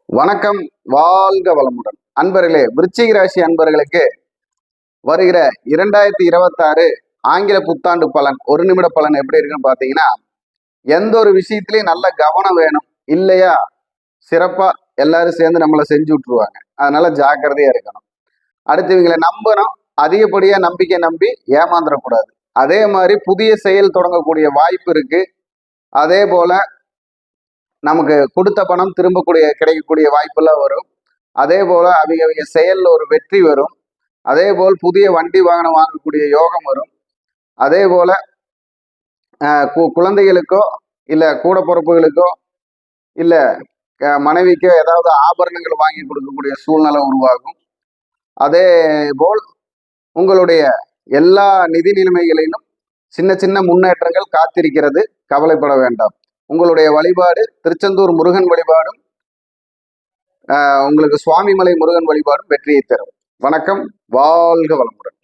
வணக்கம், வாழ்க வளமுடன். அன்பர்களே, விருச்சிக ராசி அன்பர்களுக்கு வருகிற 2026 ஆங்கில புத்தாண்டு பலன், ஒரு நிமிட பலன் எப்படி இருக்குன்னு பாத்தீங்கன்னா, எந்த ஒரு விஷயத்திலையும் நல்ல கவனம் வேணும். இல்லையா சிறப்பா எல்லாரும் சேர்ந்து நம்மளை செஞ்சு விட்டுருவாங்க. அதனால ஜாக்கிரதையா இருக்கணும். அடுத்தவங்களை நம்பணும். அதிகப்படியா நம்பிக்கை நம்பி ஏமாந்துடக்கூடாது. அதே மாதிரி புதிய செயல் தொடங்கக்கூடிய வாய்ப்பு இருக்கு. அதே போல நமக்கு கொடுத்த பணம் கிடைக்கக்கூடிய வாய்ப்பெல்லாம் வரும். அதே போல அவங்க செயல்ல ஒரு வெற்றி வரும். அதே போல் புதிய வண்டி வாகனம் வாங்கக்கூடிய யோகம் வரும். அதே போல குழந்தைகளுக்கோ இல்ல கூட பிறப்புகளுக்கோ இல்ல மனைவிக்கோ ஏதாவது ஆபரணங்கள் வாங்கி கொடுக்கக்கூடிய சூழ்நிலை உருவாகும். அதே போல் உங்களுடைய எல்லா நிதி நிலைமைகளிலும் சின்ன சின்ன முன்னேற்றங்கள் காத்திருக்கிறது. கவலைப்பட வேண்டாம். உங்களுடைய வழிபாடு திருச்செந்தூர் முருகன் வழிபாடும் உங்களுக்கு சுவாமிமலை முருகன் வழிபாடும் வெற்றியை தரும். வணக்கம், வாழ்க வளமுடன்.